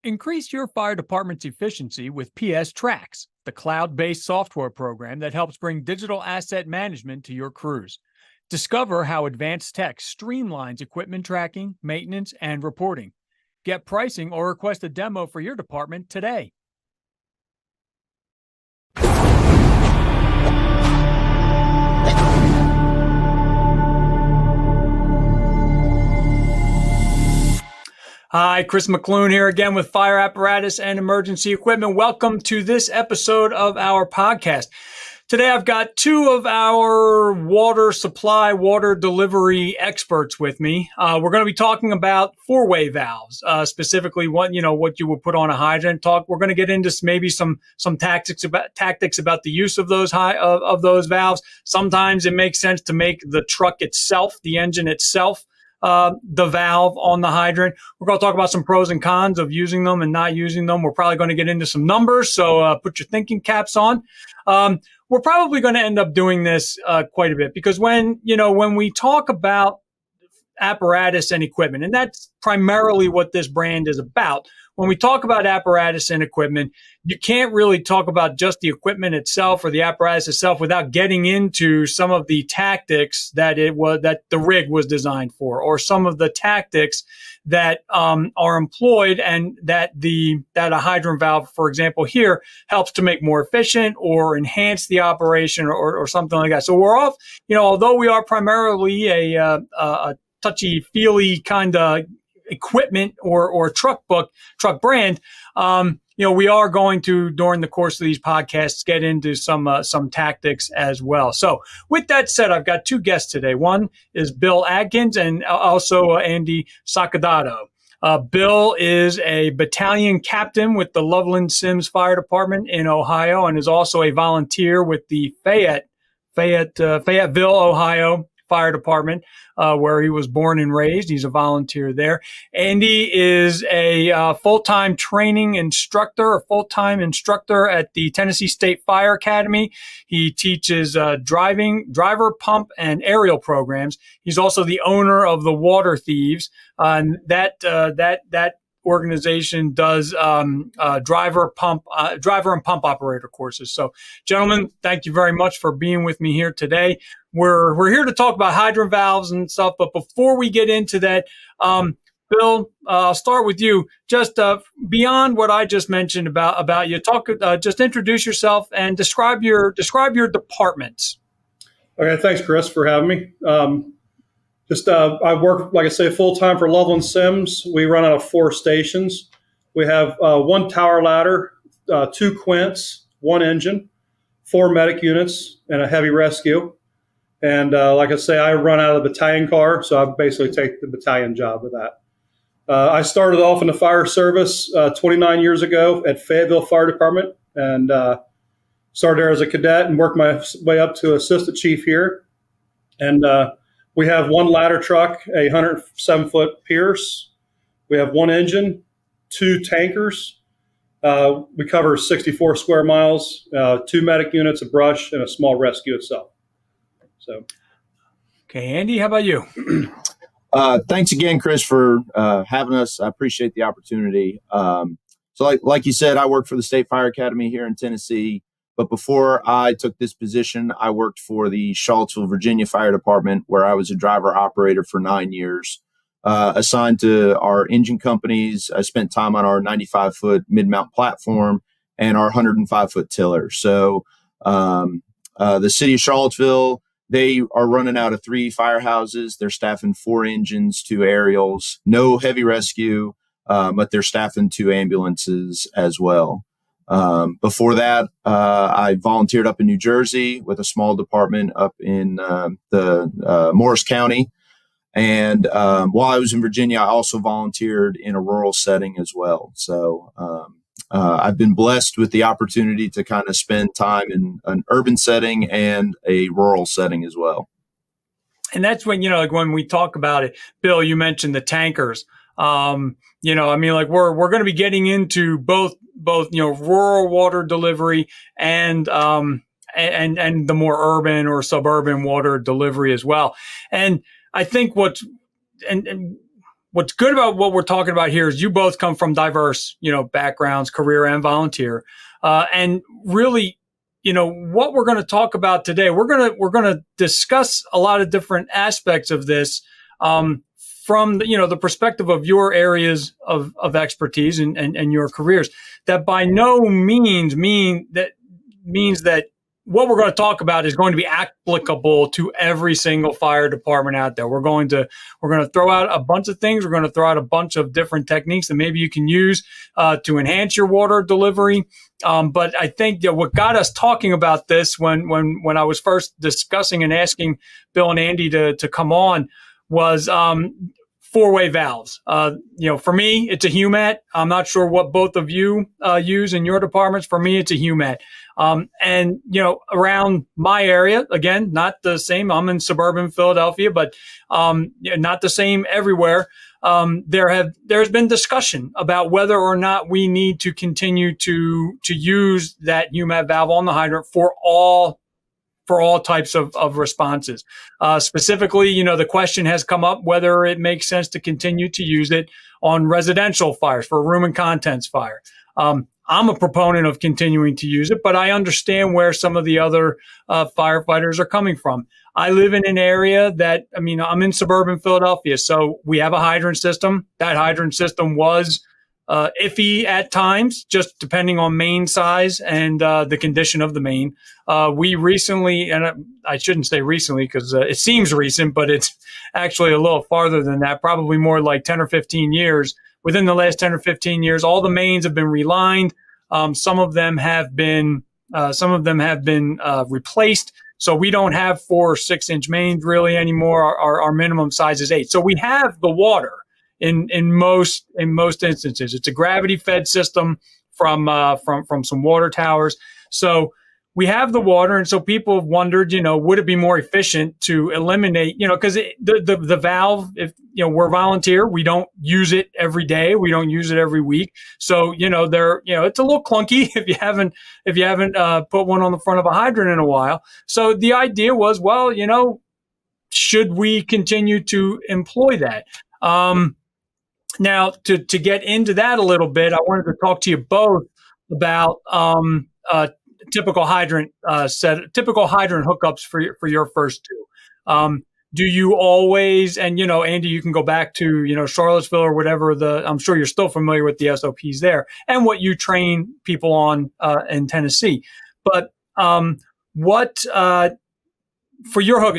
Increase your fire department's efficiency with PS Tracks, the cloud-based software program that helps bring digital asset management to your crews. Discover how advanced tech streamlines equipment tracking, maintenance, and reporting. Get pricing or request a demo for your department today. Hi, Chris Mc Loone here again with Fire Apparatus and Emergency Equipment. Welcome to this episode of our podcast. Today, I've got two of our water supply, water delivery experts with me. We're going to be talking about four-way valves, specifically what you would put on a hydrant. We're going to get into maybe some tactics about the use of those valves. Sometimes it makes sense to make the truck itself, the engine itself, the valve on the hydrant. We're going to talk about some pros and cons of using them and not using them. We're probably going to get into some numbers, so put your thinking caps on. We're probably going to end up doing this quite a bit because when we talk about apparatus and equipment, and that's primarily what this brand is about. When we talk about apparatus and equipment, you can't really talk about just the equipment itself or the apparatus itself without getting into some of the tactics that the rig was designed for, or some of the tactics that are employed and that a hydrant valve, for example, here helps to make more efficient or enhance the operation or something like that. So we're off, although we are primarily a touchy-feely kind of equipment or truck brand, we are going to, during the course of these podcasts, get into some tactics as well. So with that said, I've got two guests today. One is Bill Adkins and also Andy Soccodato. Bill is a battalion captain with the Loveland Sims Fire Department in Ohio and is also a volunteer with the Fayetteville, Ohio Fire Department, where he was born and raised. He's a volunteer there. Andy is a full-time instructor at the Tennessee State Fire Academy. He teaches driver, pump, and aerial programs. He's also the owner of the Water Thieves, and that organization does driver and pump operator courses. So, gentlemen, thank you very much for being with me here today. We're here to talk about hydrant valves and stuff, but before we get into that, Bill, I'll start with you. Just beyond what I just mentioned about you, just introduce yourself and describe your departments. Okay, thanks, Chris, for having me. I work, like I say, full-time for Loveland Sims. We run out of 4 stations. We have 1 tower ladder, 2 quints, 1 engine, 4 medic units, and a heavy rescue. And like I say, I run out of the battalion car, so I basically take the battalion job with that. I started off in the fire service 29 years ago at Fayetteville Fire Department, and started there as a cadet and worked my way up to assistant chief here. And we have 1 ladder truck, a 107-foot Pierce. We have 1 engine, 2 tankers. We cover 64 square miles, 2 medic units, a brush, and a small rescue itself. So, okay, Andy, how about you? Thanks again, Chris, for having us. I appreciate the opportunity. So like you said, I work for the State Fire Academy here in Tennessee. But before I took this position, I worked for the Charlottesville, Virginia Fire Department, where I was a driver operator for 9 years. Assigned to our engine companies, I spent time on our 95-foot mid-mount platform and our 105-foot tiller. So the city of Charlottesville, they are running out of 3 firehouses. They're staffing 4 engines, 2 aerials, no heavy rescue, but they're staffing 2 ambulances as well. Before that, I volunteered up in New Jersey with a small department up in the Morris County. And while I was in Virginia, I also volunteered in a rural setting as well. So I've been blessed with the opportunity to kind of spend time in an urban setting and a rural setting as well. And that's when, like when we talk about it, Bill, you mentioned the tankers. We're going to be getting into both rural water delivery and the more urban or suburban water delivery as well. And I think what's good about what we're talking about here is you both come from diverse, backgrounds, career and volunteer. And really, what we're going to talk about today, we're going to discuss a lot of different aspects of this, from the perspective of your areas of expertise and your careers, that by no means means that what we're going to talk about is going to be applicable to every single fire department out there. We're going to throw out a bunch of things. We're going to throw out a bunch of different techniques that maybe you can use to enhance your water delivery. But I think that what got us talking about this when I was first discussing and asking Bill and Andy to come on was four-way valves. For me, it's a HUMAT. I'm not sure what both of you use in your departments. For me, it's a HUMAT. And around my area, again, not the same. I'm in suburban Philadelphia, but not the same everywhere. There's been discussion about whether or not we need to continue to use that HUMAT valve on the hydrant for all types of responses. Specifically, the question has come up whether it makes sense to continue to use it on residential fires, for room and contents fire. I'm a proponent of continuing to use it, but I understand where some of the other firefighters are coming from. I live in an area I'm in suburban Philadelphia, so we have a hydrant system. That hydrant system was iffy at times, just depending on main size and the condition of the main. We recently, and I shouldn't say recently because it seems recent, but it's actually a little farther than that, probably more like 10 or 15 years. Within the last 10 or 15 years, all the mains have been relined. Some of them have been replaced. So we don't have 4 or 6 inch mains really anymore. Our minimum size is 8. So we have the water in most instances. It's a gravity fed system from some water towers. So we have the water, and so people have wondered, would it be more efficient to eliminate, because the valve, if we're volunteer, we don't use it every day, we don't use it every week, so it's a little clunky if you haven't put one on the front of a hydrant in a while. So the idea was, well, should we continue to employ that? Now to get into that a little bit, I wanted to talk to you both about typical hydrant hookups for your first two. Do you always, and Andy, you can go back to Charlottesville or whatever, I'm sure you're still familiar with the SOPs there and what you train people on in Tennessee. But what for your hook,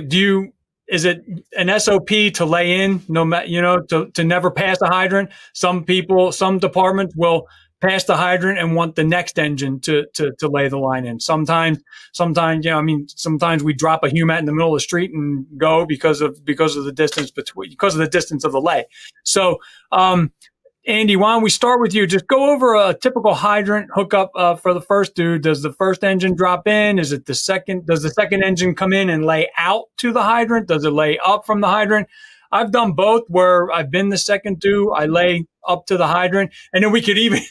is it an SOP to lay in to never pass a hydrant? Some departments will pass the hydrant and want the next engine to lay the line in. Sometimes, sometimes we drop a HUMAT in the middle of the street and go because of the distance of the lay. So, Andy, why don't we start with you? Just go over a typical hydrant hookup for the first dude. Does the first engine drop in? Does the second engine come in and lay out to the hydrant? Does it lay up from the hydrant? I've done both, where I've been the second due, I lay up to the hydrant, and then we could even,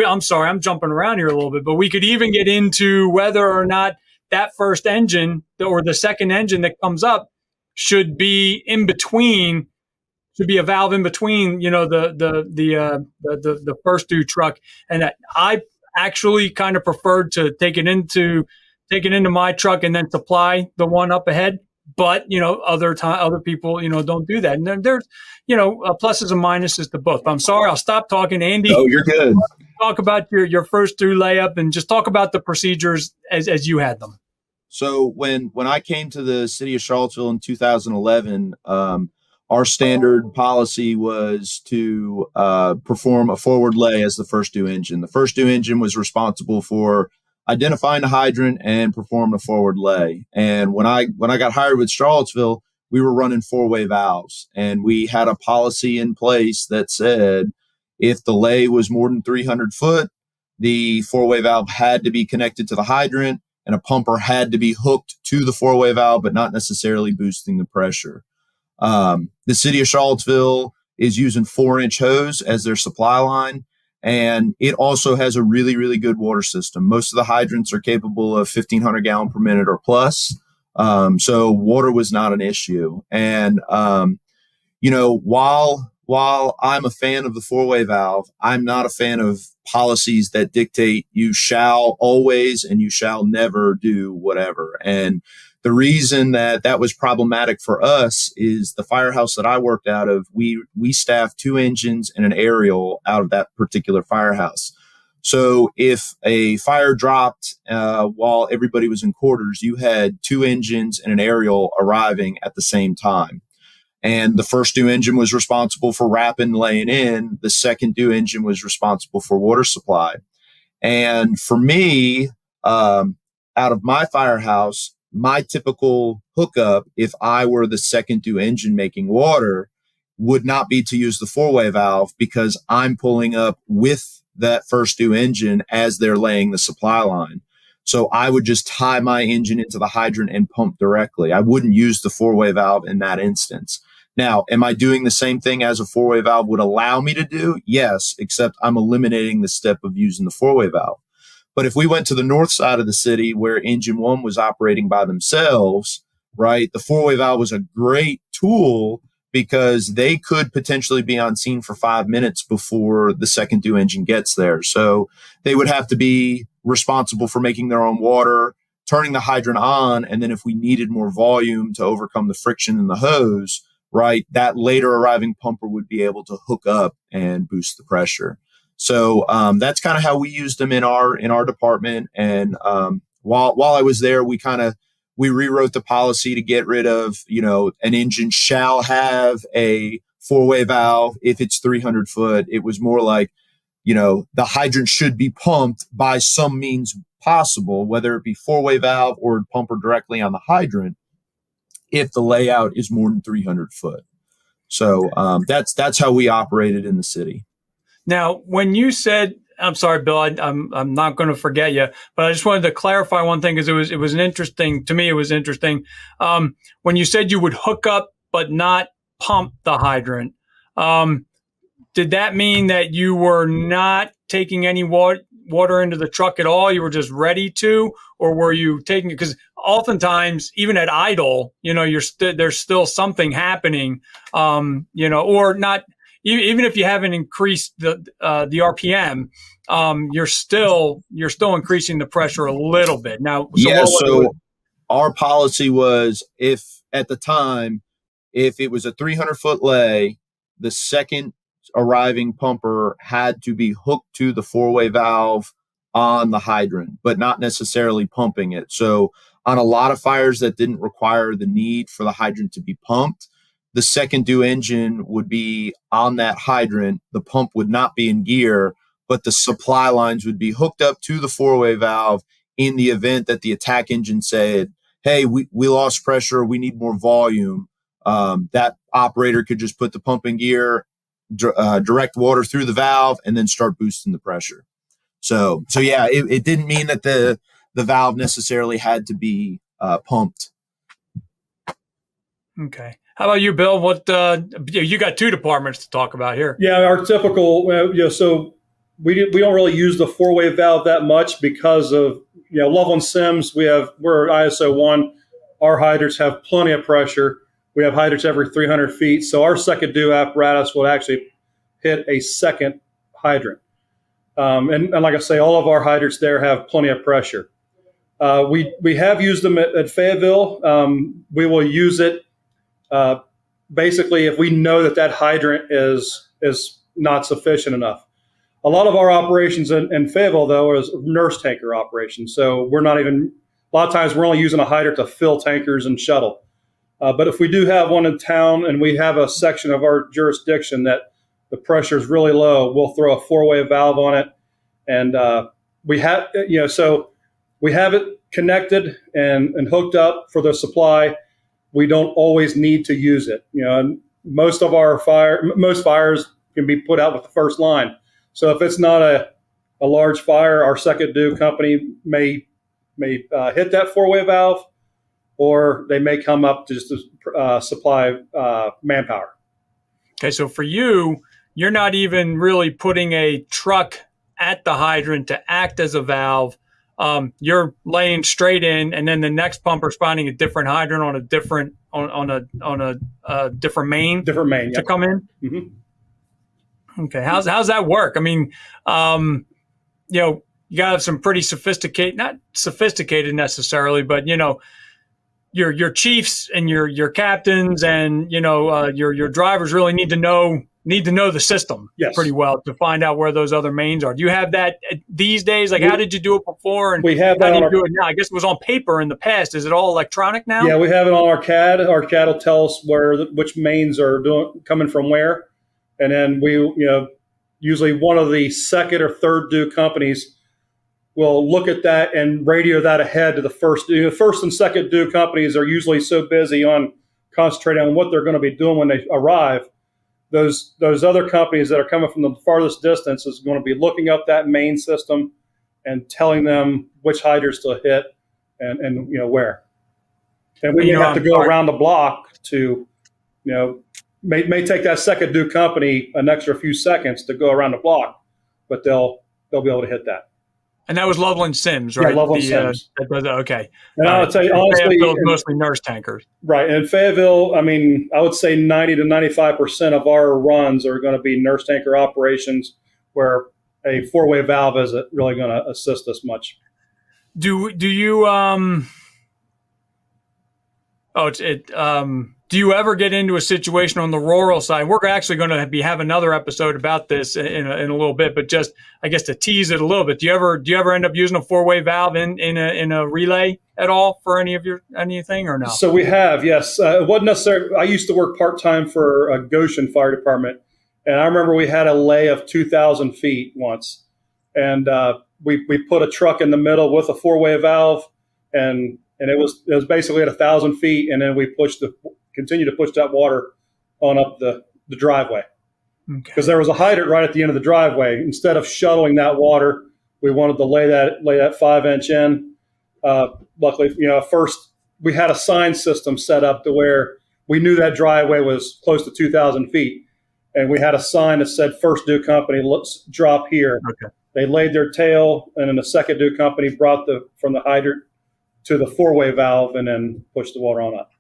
I'm sorry, I'm jumping around here a little bit, but we could even get into whether or not that first engine or the second engine that comes up should be in between, should be a valve in between, the first due truck. And that I actually kind of preferred to take it into my truck and then supply the one up ahead. But, other people, don't do that. And there's, pluses and minuses to both. But I'm sorry, I'll stop talking. Andy. Oh, you're good. Talk about your first through layup and just talk about the procedures as you had them. So when I came to the city of Charlottesville in 2011, our standard policy was to perform a forward lay as the first due engine. The first due engine was responsible for identifying the hydrant and perform the forward lay. And when I got hired with Charlottesville, we were running 4-way valves, and we had a policy in place that said if the lay was more than 300 foot, the 4-way valve had to be connected to the hydrant, and a pumper had to be hooked to the 4-way valve, but not necessarily boosting the pressure. The city of Charlottesville is using 4-inch hose as their supply line. And it also has a really, really good water system. Most of the hydrants are capable of 1,500 gallon per minute or plus. So water was not an issue. And, while while I'm a fan of the four-way valve, I'm not a fan of policies that dictate you shall always and you shall never do whatever. And the reason that was problematic for us is the firehouse that I worked out of, we staffed 2 engines and an aerial out of that particular firehouse. So if a fire dropped while everybody was in quarters, you had 2 engines and an aerial arriving at the same time. And the first due engine was responsible for wrapping, laying in. The second due engine was responsible for water supply. And for me, out of my firehouse, my typical hookup, if I were the second due engine making water, would not be to use the four-way valve because I'm pulling up with that first due engine as they're laying the supply line. So I would just tie my engine into the hydrant and pump directly. I wouldn't use the four-way valve in that instance. Now, am I doing the same thing as a four-way valve would allow me to do? Yes, except I'm eliminating the step of using the four-way valve. But if we went to the north side of the city where engine 1 was operating by themselves, right, the four-way valve was a great tool because they could potentially be on scene for 5 minutes before the second due engine gets there. So they would have to be responsible for making their own water, turning the hydrant on, and then if we needed more volume to overcome the friction in the hose, right, that later arriving pumper would be able to hook up and boost the pressure. So that's kind of how we used them in our department. And while I was there, we rewrote the policy to get rid of, an engine shall have a four-way valve if it's 300 foot. It was more like, the hydrant should be pumped by some means possible, whether it be four-way valve or pumper directly on the hydrant, if the layout is more than 300 foot. So that's how we operated in the city. Now, when you said, I'm sorry, Bill, I'm not going to forget you, but I just wanted to clarify one thing because it was interesting to me. It was interesting when you said you would hook up but not pump the hydrant. Did that mean that you were not taking any water into the truck at all? You were just ready to, or were you taking it? Because oftentimes, even at idle, there's still something happening, or not. Even if you haven't increased the RPM, you're still increasing the pressure a little bit. Now, so our policy was if it was a 300 foot lay, the second arriving pumper had to be hooked to the four-way valve on the hydrant, but not necessarily pumping it. So on a lot of fires that didn't require the need for the hydrant to be pumped, the second due engine would be on that hydrant. The pump would not be in gear, but the supply lines would be hooked up to the four-way valve in the event that the attack engine said, hey, we lost pressure, we need more volume. That operator could just put the pump in gear, direct water through the valve, and then start boosting the pressure. So yeah, it didn't mean that the valve necessarily had to be pumped. Okay. How about you, Bill? What you got 2 departments to talk about here? Yeah, our typical. So we don't really use the four-way valve that much because of Loveland Sims. We're ISO 1. Our hydrants have plenty of pressure. We have hydrants every 300 feet. So our second due apparatus will actually hit a second hydrant. And like I say, all of our hydrants there have plenty of pressure. We have used them at Fayetteville. We will use it. Basically, if we know that hydrant is not sufficient enough. A lot of our operations in Fayetteville, though, is nurse tanker operations. So a lot of times we're only using a hydrant to fill tankers and shuttle. But if we do have one in town and we have a section of our jurisdiction that the pressure is really low, we'll throw a four-way valve on it. And we have it connected and hooked up for the supply. We don't always need to use it. And most fires can be put out with the first line. So if it's not a large fire, our second due company may hit that four-way valve, or they may come up to just to supply manpower. Okay, so for you, you're not even really putting a truck at the hydrant to act as a valve. You're laying straight in, and then the next pumper's finding a different hydrant on a different on a different main. Different main, to come in. Mm-hmm. Okay. How's that work? I mean, you got to have some pretty not sophisticated necessarily, but your chiefs and your captains and your drivers really need to know the system pretty well to find out where those other mains are. Do you have that these days? Like, how did you do it before? And we have how that do you do it now? I guess it was on paper in the past. Is it all electronic now? Yeah, we have it on our CAD. Our CAD will tell us which mains are coming from where, and then we usually one of the second or third due companies will look at that and radio that ahead to the first. The first and second due companies are usually so busy on concentrating on what they're going to be doing when they arrive. Those other companies that are coming from the farthest distance is going to be looking up that main system and telling them which hydrants to hit and where. And we have to go around the block to, may take that second due company an extra few seconds to go around the block, but they'll be able to hit that. And that was Loveland Sims, right? Yeah, Loveland Sims. Okay. And I'll tell you honestly, mostly nurse tankers. Right. And in Fayetteville, I mean, I would say 90 to 95% of our runs are going to be nurse tanker operations where a four-way valve isn't really going to assist us much. Do you do you ever get into a situation on the rural side? We're actually going to have another episode about this in a little bit, but just, I guess, to tease it a little bit, do you ever end up using a four-way valve in a relay at all for anything or no? So we have, yes. It wasn't necessarily. I used to work part-time for Goshen Fire Department, and I remember we had a lay of 2,000 feet once, and we put a truck in the middle with a four-way valve, and it was basically at 1,000 feet, and then we continue to push that water on up the driveway. Because there was a hydrant right at the end of the driveway. Instead of shuttling that water, we wanted to lay that 5-inch in. Luckily, first we had a sign system set up to where we knew that driveway was close to 2,000 feet. And we had a sign that said, first due company, let's drop here. Okay. They laid their tail, and then the second due company brought from the hydrant to the four-way valve and then pushed the water on up.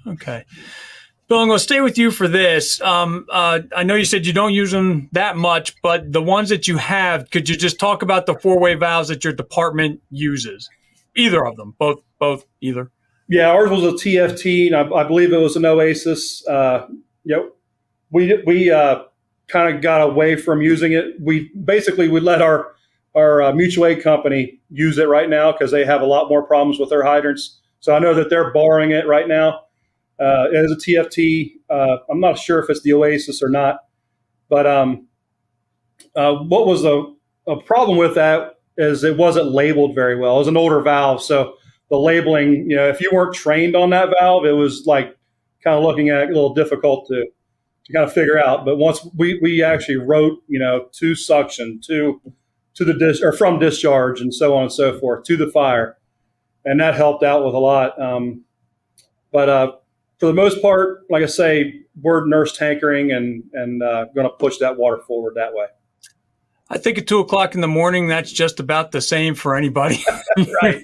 Okay. Bill, I'm going to stay with you for this. I know you said you don't use them that much, but the ones that you have, could you just talk about the four-way valves that your department uses? Either of them, both, either. Yeah, ours was a TFT, and I believe it was an Oasis. We kind of got away from using it. We let our mutual aid company use it right now because they have a lot more problems with their hydrants. So I know that they're borrowing it right now. It is a TFT. I'm not sure if it's the Oasis or not, but what was a problem with that is it wasn't labeled very well. It was an older valve, so the labeling, if you weren't trained on that valve, it was like kind of looking at it a little difficult to kind of figure out. But once we actually wrote, to suction, to the or from discharge, and so on and so forth, to the fire, and that helped out with a lot. But for the most part, like I say, we're nurse tankering and going to push that water forward that way. I think at 2:00 in the morning, that's just about the same for anybody. Right.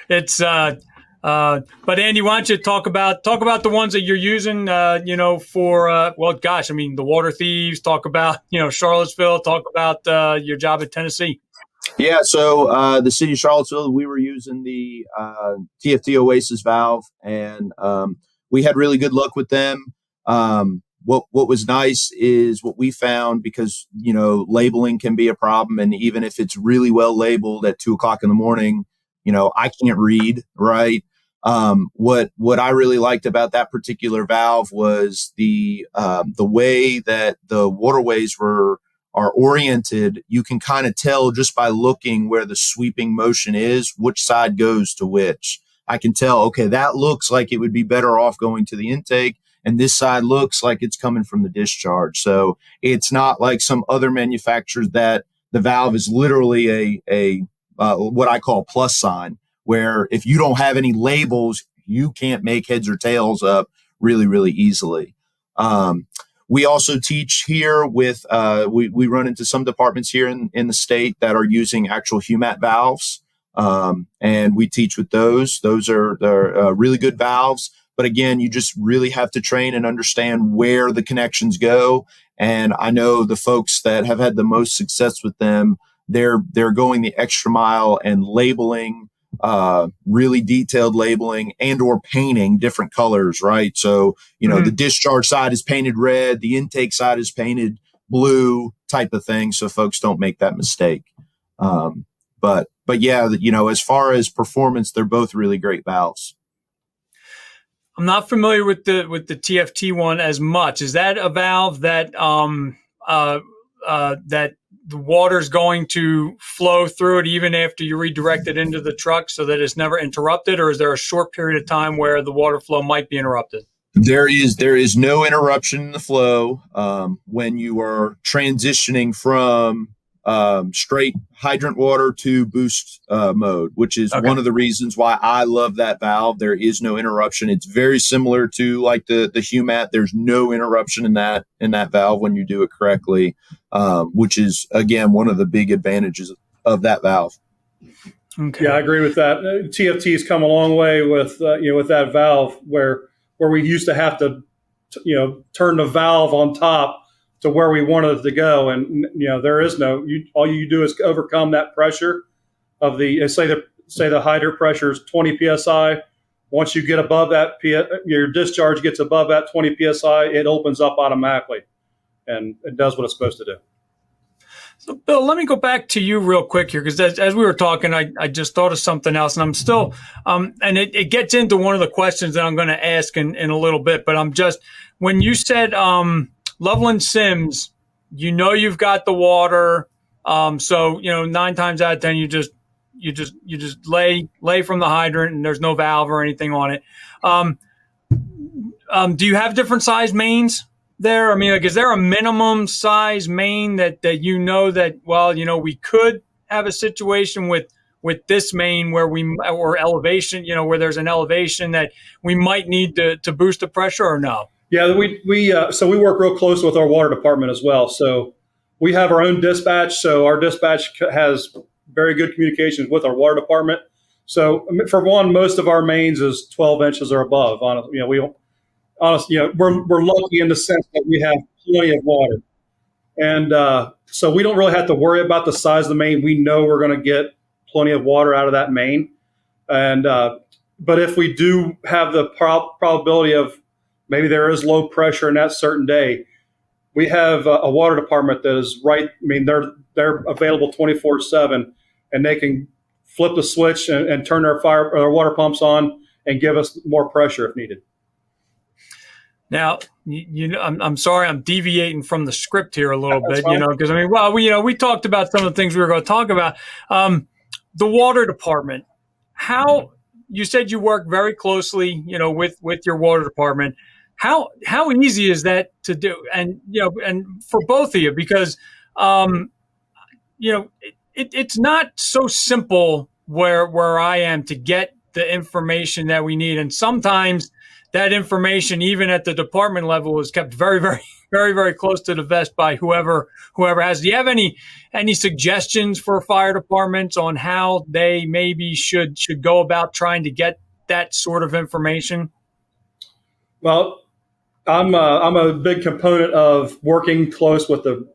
It's, but Andy, why don't you talk about the ones that you're using, for, the water thieves, talk about, Charlottesville, talk about your job at Tennessee. Yeah, so the city of Charlottesville, we were using the TFT Oasis valve, and we had really good luck with them. What was nice is what we found, because labeling can be a problem, and even if it's really well labeled at 2:00 in the morning, I can't read, right? What I really liked about that particular valve was the way that the waterways are oriented. You can kind of tell just by looking where the sweeping motion is, which side goes to which. I can tell, okay, that looks like it would be better off going to the intake, and this side looks like it's coming from the discharge. So it's not like some other manufacturers that the valve is literally a what I call plus sign, where if you don't have any labels, you can't make heads or tails up really, really easily. We also teach here with, we run into some departments here in the state that are using actual HUMAT valves. And we teach with those. Those are really good valves, But again, you just really have to train and understand where the connections go. And I know the folks that have had the most success with them, they're going the extra mile and labeling, really detailed labeling and or painting different colors, right? So, the discharge side is painted red, the intake side is painted blue type of thing. So folks don't make that mistake. But yeah, as far as performance, they're both really great valves. I'm not familiar with the TFT one as much. Is that a valve that that the water's going to flow through it even after you redirect it into the truck so that it's never interrupted, or is there a short period of time where the water flow might be interrupted? There is no interruption in the flow when you are transitioning from straight hydrant water to boost mode, which is one of the reasons why I love that valve. There is no interruption. It's very similar to like the Humat. There's no interruption in that valve when you do it correctly, which is again one of the big advantages of that valve. Okay. Yeah, I agree with that. TFT has come a long way with with that valve where we used to have to turn the valve on top to where we wanted it to go. And, there is all you do is overcome that pressure of say the hydrant pressure is 20 PSI. Once you get above that, your discharge gets above that 20 PSI, it opens up automatically and it does what it's supposed to do. So, Bill, let me go back to you real quick here, because as we were talking, I just thought of something else, and I'm still, and it gets into one of the questions that I'm going to ask in a little bit, but when you said Loveland Sims, you've got the water, so 9 times out of 10 you just lay from the hydrant and there's no valve or anything on it. Do you have different size mains there? I mean, is there a minimum size main that we could have a situation with this main where or elevation, where there's an elevation that we might need to boost the pressure, or no? Yeah, we work real close with our water department as well. So we have our own dispatch. So our dispatch has very good communications with our water department. So for one, most of our mains is 12 inches or above. We're lucky in the sense that we have plenty of water, and so we don't really have to worry about the size of the main. We know we're going to get plenty of water out of that main, and but if we do have the probability of maybe there is low pressure in that certain day, we have a water department that is right. I mean, they're available 24/7, and they can flip the switch and turn their water pumps on and give us more pressure if needed. Now, I'm sorry, I'm deviating from the script here a little bit, fine. Because we talked about some of the things we were going to talk about. The water department. How you said you work very closely, with your water department. How easy is that to do? And and for both of you, because it's not so simple where I am to get the information that we need, and sometimes that information, even at the department level, is kept very, very, very, very close to the vest by whoever has. Do you have any suggestions for fire departments on how they maybe should go about trying to get that sort of information? Well, I'm a big component of working close with the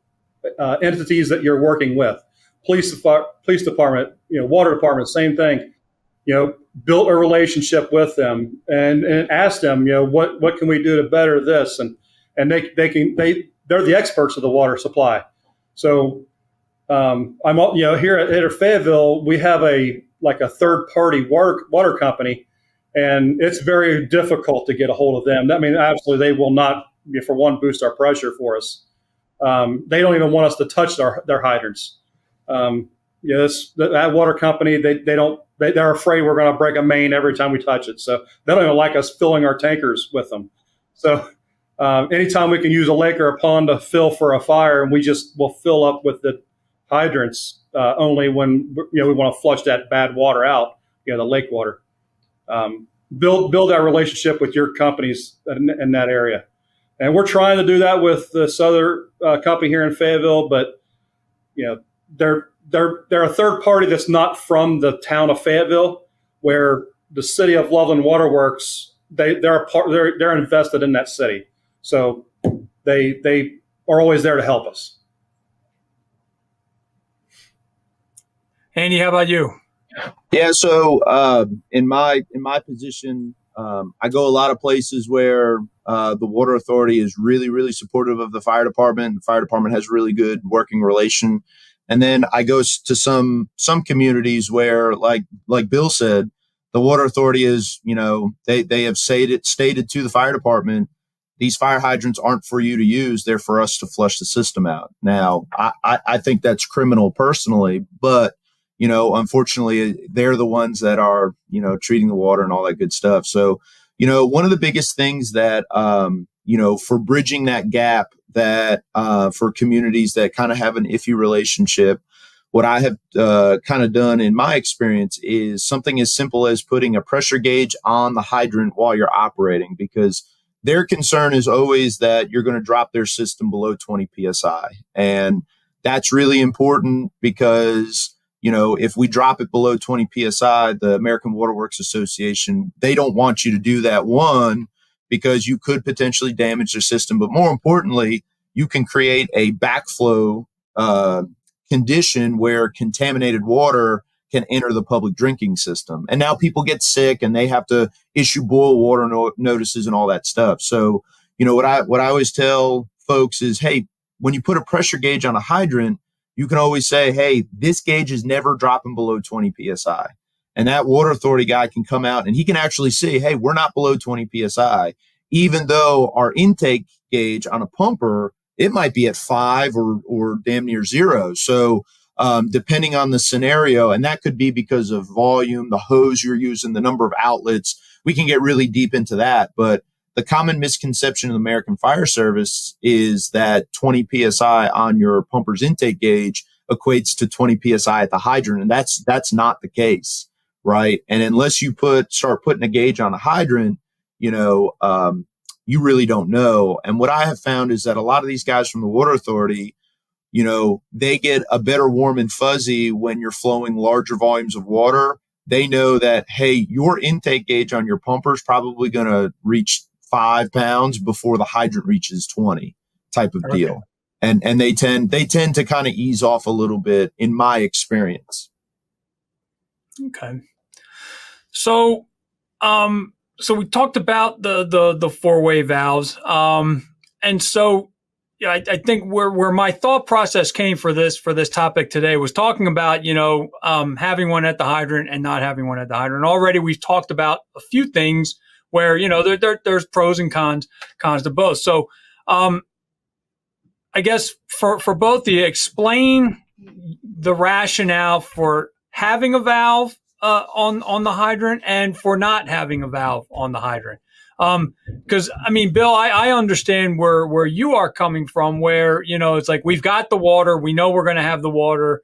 entities that you're working with. Police department, water department, same thing. Built a relationship with them and ask them, what can we do to better this? And they're the experts of the water supply. So I'm here at Fayetteville, we have a third party water company, and it's very difficult to get a hold of them. I mean, absolutely, they will not, for one, boost our pressure for us. They don't even want us to touch their hydrants. That water company, they're afraid we're going to break a main every time we touch it. So they don't even like us filling our tankers with them. So anytime we can use a lake or a pond to fill for a fire, and we'll fill up with the hydrants only when we want to flush that bad water out, the lake water. Build that relationship with your companies in that area. And we're trying to do that with this other company here in Fayetteville, but they're a third party that's not from the town of Fayetteville, where the city of Loveland Waterworks they're invested in that city, so they are always there to help us. Andy, how about you? Yeah, so in my position, I go a lot of places where the water authority is really, really supportive of the fire department. The fire department has really good working relation. And then I go to some communities where, like Bill said, the water authority is, they have stated to the fire department, these fire hydrants aren't for you to use. They're for us to flush the system out. Now, I think that's criminal personally, but unfortunately, they're the ones that are, treating the water and all that good stuff. So, one of the biggest things that, for bridging that gap that for communities that kind of have an iffy relationship, what I have kind of done in my experience is something as simple as putting a pressure gauge on the hydrant while you're operating, because their concern is always that you're going to drop their system below 20 PSI. And that's really important because if we drop it below 20 PSI, the American Water Works Association, they don't want you to do that, one, because you could potentially damage their system. But more importantly, you can create a backflow condition where contaminated water can enter the public drinking system. And now people get sick and they have to issue boil water notices and all that stuff. So, what I always tell folks is, hey, when you put a pressure gauge on a hydrant, you can always say, hey, this gauge is never dropping below 20 PSI. And that water authority guy can come out and he can actually see, hey, we're not below 20 PSI, even though our intake gauge on a pumper, it might be at 5 or damn near 0. So depending on the scenario, and that could be because of volume, the hose you're using, the number of outlets, we can get really deep into that. But the common misconception of the American Fire Service is that 20 PSI on your pumper's intake gauge equates to 20 PSI at the hydrant. And that's not the case, right? And unless you start putting a gauge on a hydrant, you really don't know. And what I have found is that a lot of these guys from the water authority, they get a better warm and fuzzy when you're flowing larger volumes of water. They know that, hey, your intake gauge on your pumper is probably going to reach 5 pounds before the hydrant reaches 20 type of deal. And they tend to kind of ease off a little bit in my experience. Okay. So, so we talked about the four-way valves. And so, yeah, I think where my thought process came for this topic today was talking about, having one at the hydrant and not having one at the hydrant. Already we've talked about a few things where, there's pros and cons to both. So, I guess for both of you, explain the rationale for having a valve on the hydrant and for not having a valve on the hydrant. Because Bill, I understand where you are coming from, where it's like we've got the water, we know we're going to have the water,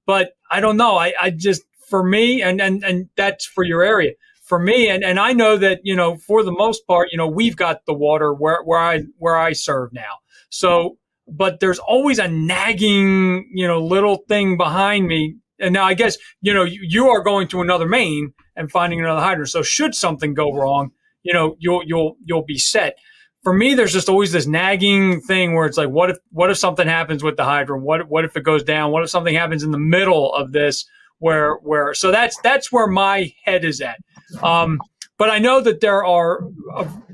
but I don't know. I just, for me, and that's for your area. For me, and I know that for the most part, we've got the water where I serve now. So, but there's always a nagging little thing behind me. And now I guess you are going to another main and finding another hydrant. So should something go wrong, you'll be set. For me, there's just always this nagging thing where it's like, what if something happens with the hydrant? What if it goes down? What if something happens in the middle of this? So that's where my head is at. But I know that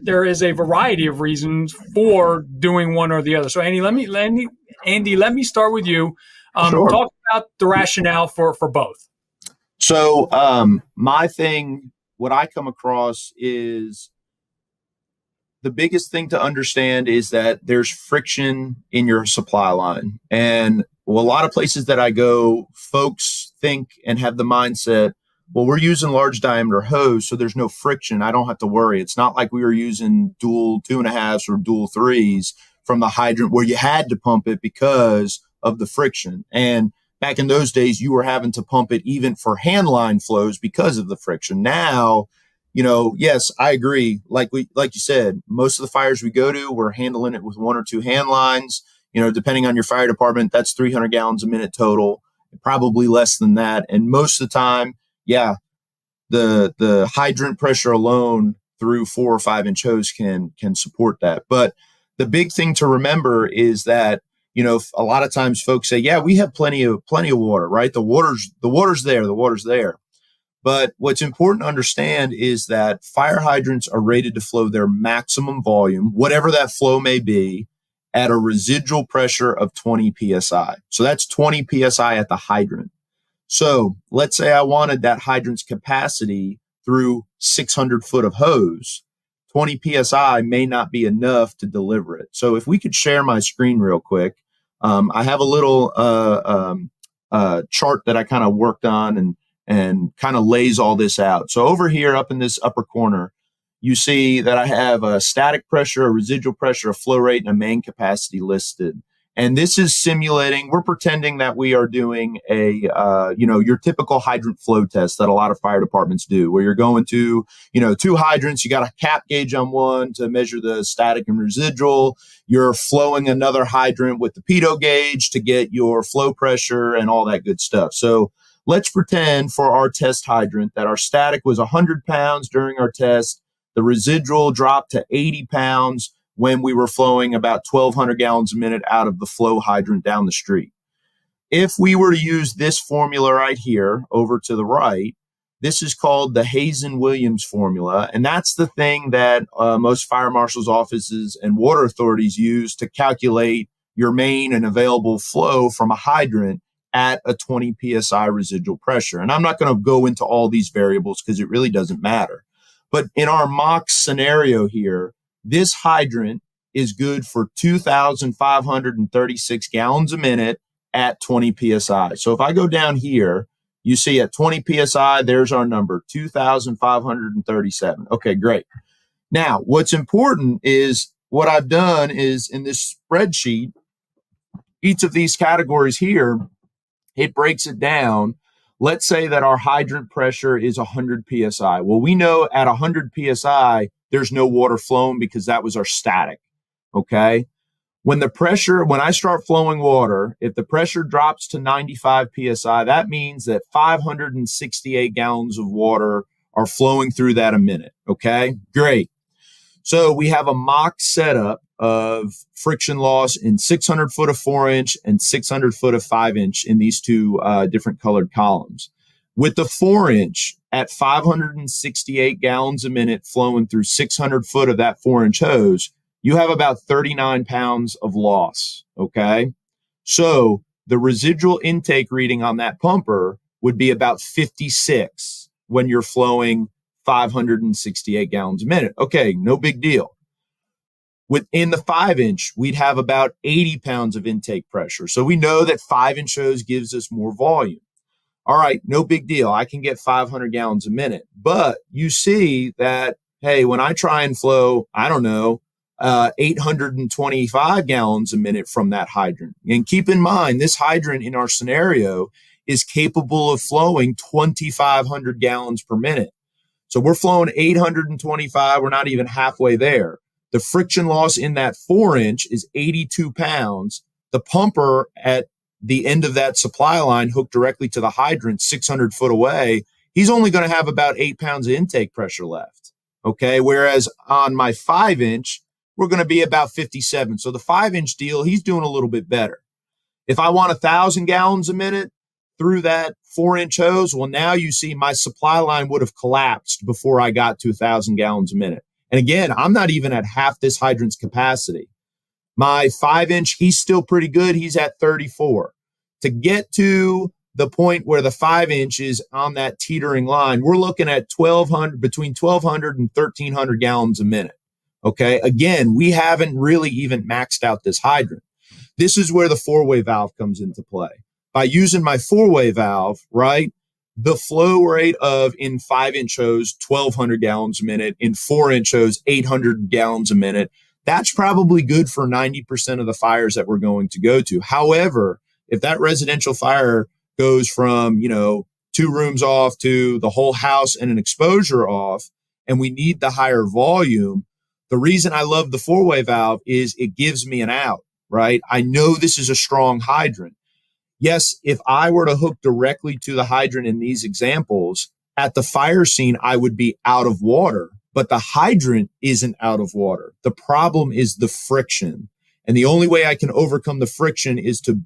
there is a variety of reasons for doing one or the other. So Andy, let me start with you. Sure. Talk about the rationale for both. So my thing, what I come across is the biggest thing to understand is that there's friction in your supply line. And a lot of places that I go, folks think and have the mindset, well, we're using large diameter hose, so there's no friction. I don't have to worry. It's not like we were using dual 2.5s or dual 3s from the hydrant where you had to pump it because of the friction. And back in those days, you were having to pump it even for hand line flows because of the friction. Now, yes, I agree. Like you said, most of the fires we go to, we're handling it with 1 or 2 hand lines. Depending on your fire department, that's 300 gallons a minute total, probably less than that. And most of the time, yeah, the hydrant pressure alone through 4 or 5 inch hose can support that. But the big thing to remember is that, a lot of times folks say, yeah, we have plenty of water, right? The water's there. But what's important to understand is that fire hydrants are rated to flow their maximum volume, whatever that flow may be, at a residual pressure of 20 PSI. So that's 20 PSI at the hydrant. So let's say I wanted that hydrant's capacity through 600 foot of hose. 20 PSI may not be enough to deliver it. So if we could share my screen real quick, I have a little chart that I kind of worked on and kind of lays all this out. So over here up in this upper corner, you see that I have a static pressure, a residual pressure, a flow rate, and a main capacity listed. And this is simulating, we're pretending that we are doing your typical hydrant flow test that a lot of fire departments do, where you're going to, 2 hydrants, you got a cap gauge on one to measure the static and residual. You're flowing another hydrant with the pitot gauge to get your flow pressure and all that good stuff. So let's pretend for our test hydrant that our static was 100 pounds during our test. The residual dropped to 80 pounds when we were flowing about 1,200 gallons a minute out of the flow hydrant down the street. If we were to use this formula right here over to the right, this is called the Hazen-Williams formula. And that's the thing that most fire marshals' offices and water authorities use to calculate your main and available flow from a hydrant at a 20 PSI residual pressure. And I'm not going to go into all these variables because it really doesn't matter. But in our mock scenario here, this hydrant is good for 2,536 gallons a minute at 20 PSI. So if I go down here, you see at 20 PSI, there's our number, 2,537. Okay, great. Now, what's important is what I've done is in this spreadsheet, each of these categories here, it breaks it down. Let's say that our hydrant pressure is 100 PSI. Well, we know at 100 PSI, there's no water flowing because that was our static, okay? When I start flowing water, if the pressure drops to 95 PSI, that means that 568 gallons of water are flowing through that a minute, okay? Great. So we have a mock setup of friction loss in 600 foot of 4-inch and 600 foot of 5-inch in these two different colored columns. With the 4-inch at 568 gallons a minute flowing through 600 foot of that 4-inch hose, you have about 39 pounds of loss, okay? So the residual intake reading on that pumper would be about 56 when you're flowing 568 gallons a minute. Okay, no big deal. Within the 5-inch, we'd have about 80 pounds of intake pressure. So we know that 5-inch hose gives us more volume. All right, no big deal. I can get 500 gallons a minute. But you see that, hey, when I try and flow, 825 gallons a minute from that hydrant. And keep in mind, this hydrant in our scenario is capable of flowing 2,500 gallons per minute. So we're flowing 825. We're not even halfway there. The friction loss in that 4-inch is 82 pounds. The pumper at the end of that supply line hooked directly to the hydrant 600 foot away, he's only going to have about 8 pounds of intake pressure left. Okay. Whereas on my 5-inch, we're going to be about 57. So the 5-inch deal, he's doing a little bit better. If I want 1,000 gallons a minute through that 4-inch hose, well, now you see my supply line would have collapsed before I got to 1,000 gallons a minute. And again, I'm not even at half this hydrant's capacity. My 5-inch, he's still pretty good. He's at 34. To get to the point where the 5-inch is on that teetering line, we're looking at between 1,200 and 1,300 gallons a minute. Okay. Again, we haven't really even maxed out this hydrant. This is where the 4-way valve comes into play. By using my 4-way valve, right, the flow rate of in 5-inch hose, 1,200 gallons a minute, in 4-inch hose, 800 gallons a minute. That's probably good for 90% of the fires that we're going to go to. However, if that residential fire goes from, 2 rooms off to the whole house and an exposure off, and we need the higher volume, the reason I love the 4-way valve is it gives me an out, right? I know this is a strong hydrant. Yes, if I were to hook directly to the hydrant in these examples, at the fire scene, I would be out of water. but the hydrant isn't out of water. The problem is the friction. And the only way I can overcome the friction is to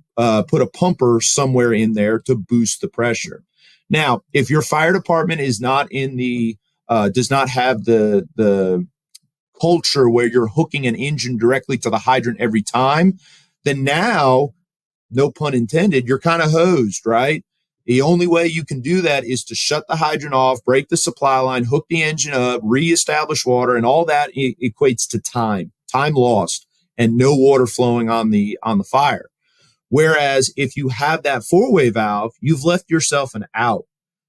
put a pumper somewhere in there to boost the pressure. Now, if your fire department is not in the, does not have the culture where you're hooking an engine directly to the hydrant every time, then now, no pun intended, you're kind of hosed, right? The only way you can do that is to shut the hydrant off, break the supply line, hook the engine up, reestablish water, and all that equates to time lost, and no water flowing on the fire. Whereas if you have that four-way valve, you've left yourself an out.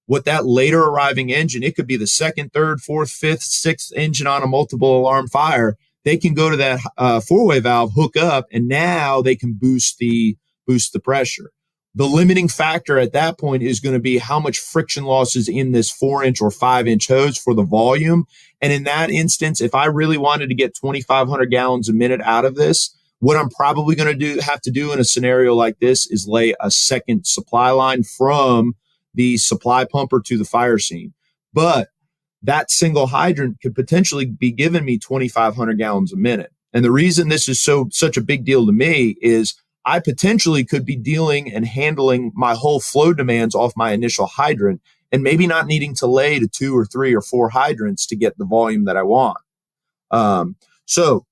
What that later arriving engine, it could be the second, third, fourth, fifth, sixth engine on a multiple alarm fire. They can go to that four-way valve, hook up, and now they can boost the pressure. The limiting factor at that point is going to be how much friction loss is in this 4-inch or 5-inch hose for the volume. And in that instance, if I really wanted to get 2,500 gallons a minute out of this, what I'm probably going to have to do in a scenario like this is lay a second supply line from the supply pumper to the fire scene. But that single hydrant could potentially be giving me 2,500 gallons a minute. And the reason this is such a big deal to me is I potentially could be dealing and handling my whole flow demands off my initial hydrant and maybe not needing to lay to 2 or 3 or 4 hydrants to get the volume that I want. So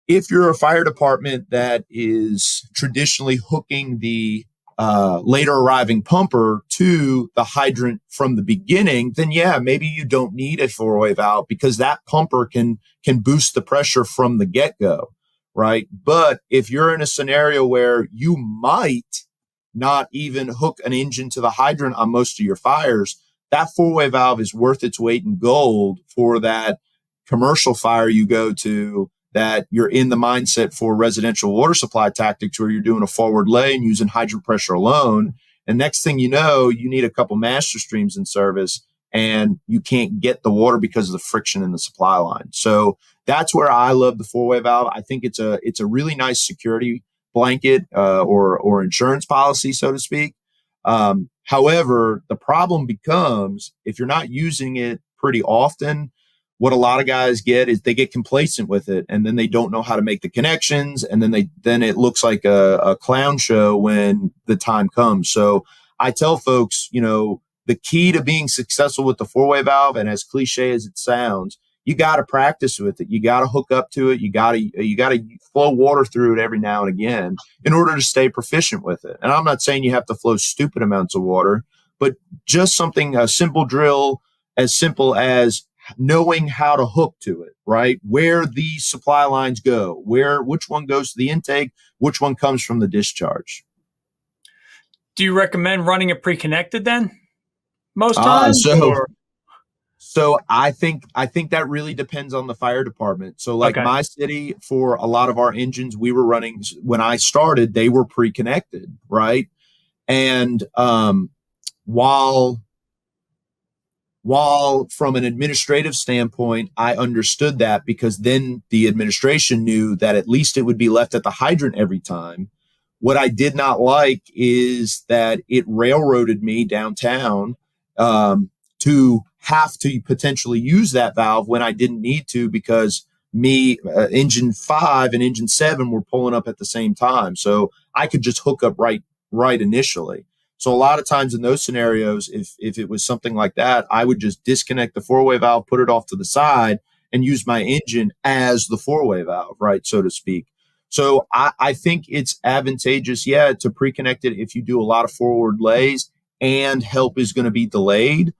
if you're a fire department that is traditionally hooking the later arriving pumper to the hydrant from the beginning, then yeah, maybe you don't need a four-way valve because that pumper can boost the pressure from the get-go. Right. But if you're in a scenario where you might not even hook an engine to the hydrant on most of your fires, that four-way valve is worth its weight in gold for that commercial fire you go to, that you're in the mindset for residential water supply tactics where you're doing a forward lay and using hydrant pressure alone. And next thing you know, you need a couple master streams in service and you can't get the water because of the friction in the supply line. So that's where I love the four-way valve. I think it's a really nice security blanket or insurance policy, so to speak. However, the problem becomes if you're not using it pretty often, what a lot of guys get is they get complacent with it, and then they don't know how to make the connections, and then it looks like a clown show when the time comes. So I tell folks, the key to being successful with the four-way valve, and as cliche as it sounds, you got to practice with it. You got to hook up to it. You got to flow water through it every now and again in order to stay proficient with it. And I'm not saying you have to flow stupid amounts of water, but just a simple drill as simple as knowing how to hook to it, right? Where the supply lines go, which one goes to the intake, which one comes from the discharge. Do you recommend running it pre-connected then? Most times? So I think that really depends on the fire department. So like my city, for a lot of our engines we were running when I started, they were pre-connected, right? And while from an administrative standpoint, I understood that because then the administration knew that at least it would be left at the hydrant every time. What I did not like is that it railroaded me downtown to have to potentially use that valve when I didn't need to because engine 5 and engine 7 were pulling up at the same time. So I could just hook up right initially. So a lot of times in those scenarios, if it was something like that, I would just disconnect the four-way valve, put it off to the side, and use my engine as the four-way valve, right, so to speak. So I think it's advantageous, to pre-connect it if you do a lot of forward lays and help is going to be delayed.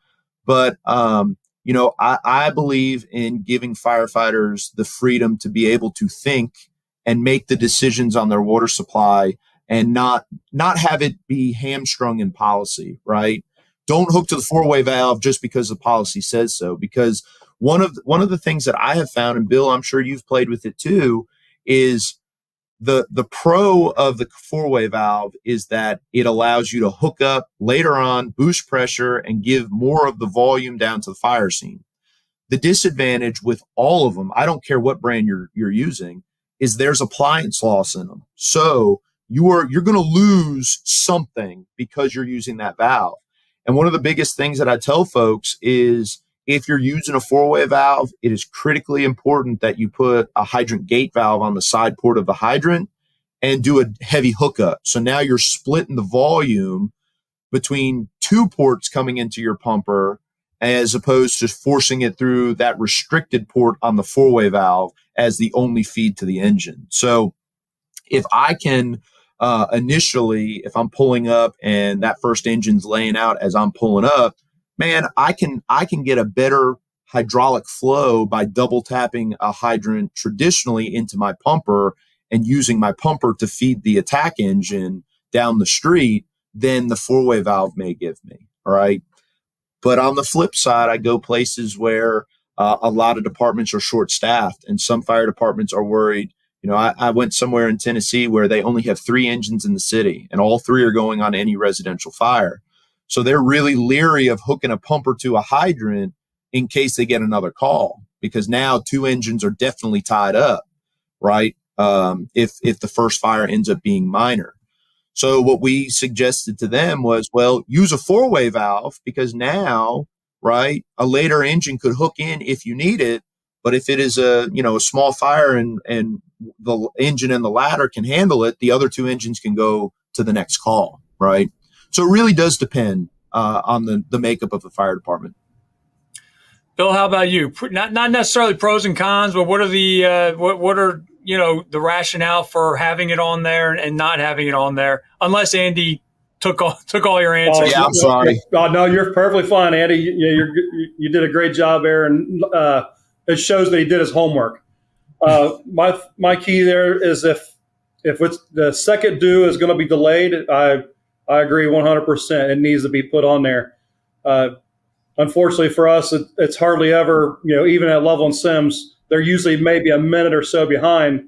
But, I believe in giving firefighters the freedom to be able to think and make the decisions on their water supply and not have it be hamstrung in policy, right? Don't hook to the four-way valve just because the policy says so. Because one of the things that I have found, and Bill, I'm sure you've played with it too, is the pro of the four-way valve is that it allows you to hook up later on, boost pressure, and give more of the volume down to the fire scene. The disadvantage with all of them, I don't care what brand you're using, is there's appliance loss in them. So you're going to lose something because you're using that valve. And one of the biggest things that I tell folks is if you're using a four-way valve, it is critically important that you put a hydrant gate valve on the side port of the hydrant and do a heavy hookup. So now you're splitting the volume between two ports coming into your pumper as opposed to forcing it through that restricted port on the four-way valve as the only feed to the engine. So if I can initially, if I'm pulling up and that first engine's laying out as I'm pulling up, man, I can get a better hydraulic flow by double tapping a hydrant traditionally into my pumper and using my pumper to feed the attack engine down the street than the four-way valve may give me. All right. But on the flip side, I go places where a lot of departments are short-staffed, and some fire departments are worried. You know, I went somewhere in Tennessee where they only have 3 engines in the city, and all 3 are going on any residential fire. So they're really leery of hooking a pumper to a hydrant in case they get another call, because now 2 engines are definitely tied up, right? If the first fire ends up being minor. So what we suggested to them was, well, use a 4-way valve, because now, right, a later engine could hook in if you need it. But if it is a small fire and the engine and the ladder can handle it, the other 2 engines can go to the next call, right? So it really does depend on the makeup of the fire department. Bill, how about you? Not necessarily pros and cons, but what are the what are the rationale for having it on there and not having it on there? Unless Andy took all your answers. Yeah, I'm sorry. No, you're perfectly fine, Andy. You did a great job there, and it shows that he did his homework. My key there is if it's the second due is going to be delayed, I agree 100%. It needs to be put on there. Unfortunately for us, it's hardly ever, even at Level and Sims, they're usually maybe a minute or so behind,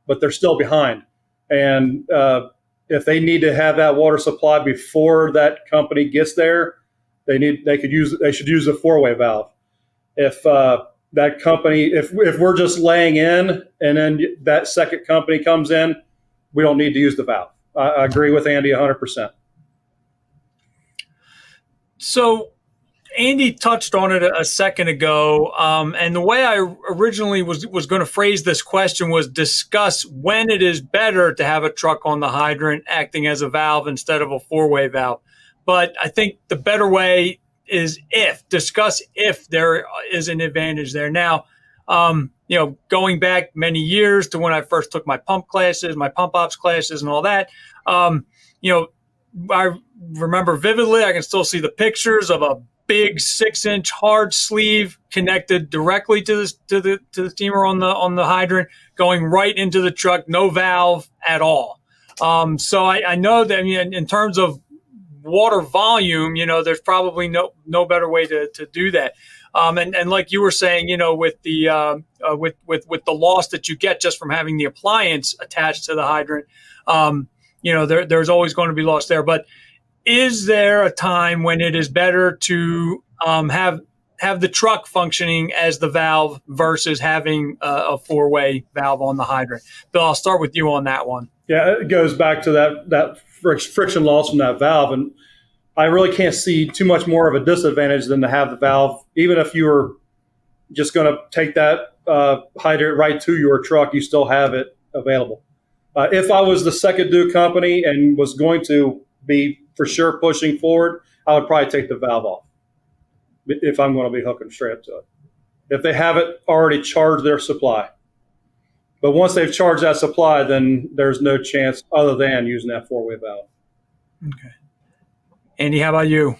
but they're still behind. And if they need to have that water supply before that company gets there, they should use a 4-way valve. If that company, if we're just laying in and then that second company comes in, we don't need to use the valve. I agree with Andy 100%. So Andy touched on it a second ago, and the way I originally was going to phrase this question was discuss when it is better to have a truck on the hydrant acting as a valve instead of a 4-way valve. But I think the better way is discuss if there is an advantage there. Now, going back many years to when I first took my pump classes, my pump ops classes and all that, I remember vividly, I can still see the pictures of a big 6-inch hard sleeve connected directly to the steamer on the hydrant, going right into the truck, no valve at all. So I know that in terms of water volume, there's probably no better way to do that. And like you were saying, with the with the loss that you get just from having the appliance attached to the hydrant, there's always going to be loss there. But is there a time when it is better to have the truck functioning as the valve versus having a 4-way valve on the hydrant? Bill, I'll start with you on that one. Yeah, it goes back to that friction loss from that valve. And I really can't see too much more of a disadvantage than to have the valve. Even if you were just going to take that hydrant right to your truck, you still have it available. If I was the second due company and was going to be for sure pushing forward, I would probably take the valve off if I'm going to be hooking straight up to it. If they haven't already charged their supply. But once they've charged that supply, then there's no chance other than using that 4-way valve. Okay. Andy, how about you?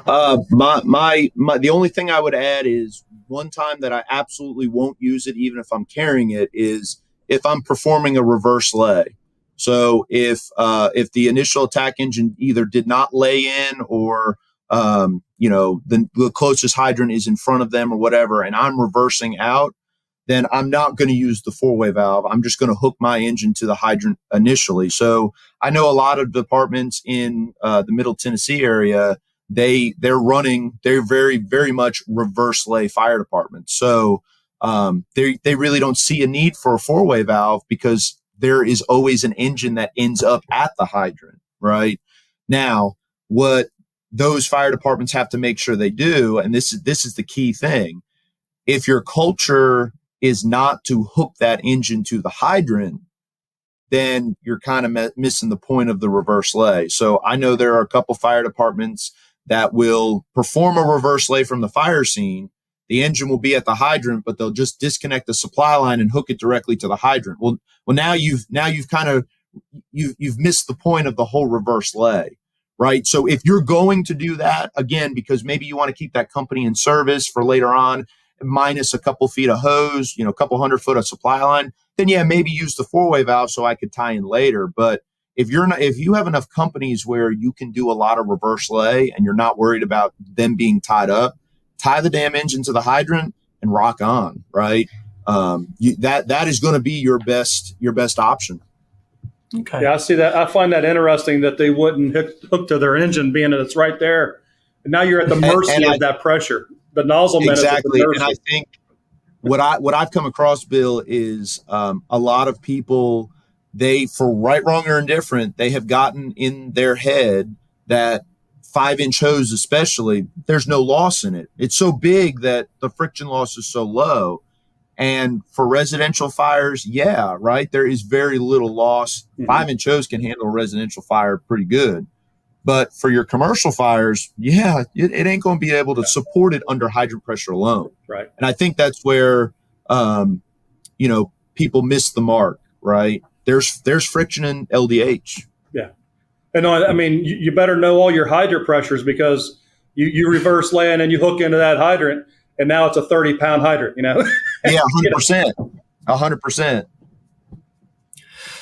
The only thing I would add is one time that I absolutely won't use it, even if I'm carrying it, is if I'm performing a reverse lay. So if the initial attack engine either did not lay in or the closest hydrant is in front of them or whatever, and I'm reversing out, then I'm not going to use the 4-way valve. I'm just going to hook my engine to the hydrant initially. So I know a lot of departments in the Middle Tennessee area, they're very, very much reverse lay fire departments. So they really don't see a need for a 4-way valve because there is always an engine that ends up at the hydrant, right? Now, what those fire departments have to make sure they do. And this is the key thing. If your culture is not to hook that engine to the hydrant, then you're kind of missing the point of the reverse lay. So I know there are a couple fire departments that will perform a reverse lay from the fire scene. The engine will be at the hydrant, but they'll just disconnect the supply line and hook it directly to the hydrant. Well, now you've missed the point of the whole reverse lay, right? So if you're going to do that, again, because maybe you want to keep that company in service for later on, minus a couple feet of hose, a couple 100 foot of supply line, then yeah, maybe use the 4-way valve so I could tie in later. But if you have enough companies where you can do a lot of reverse lay and you're not worried about them being tied up, tie the damn engine to the hydrant and rock on, right? That is going to be your best option. Okay. Yeah, I see that. I find that interesting that they wouldn't hook to their engine, being that it's right there. And now you're at the mercy of that pressure. The nozzle man exactly. is at the mercy. And I think what I've come across, Bill, is a lot of people, they, for right, wrong, or indifferent, they have gotten in their head that 5-inch hose, especially, there's no loss in it. It's so big that the friction loss is so low. And for residential fires, yeah, right, there is very little loss. 5-inch hose can handle a residential fire pretty good. But for your commercial fires, yeah, it ain't going to be able to support it under hydrant pressure alone. Right. And I think that's where, people miss the mark, right? There's friction in LDH. Yeah. And I mean, you better know all your hydrant pressures, because you reverse lay and then you hook into that hydrant and now it's a 30-pound hydrant, Yeah, 100%. 100%.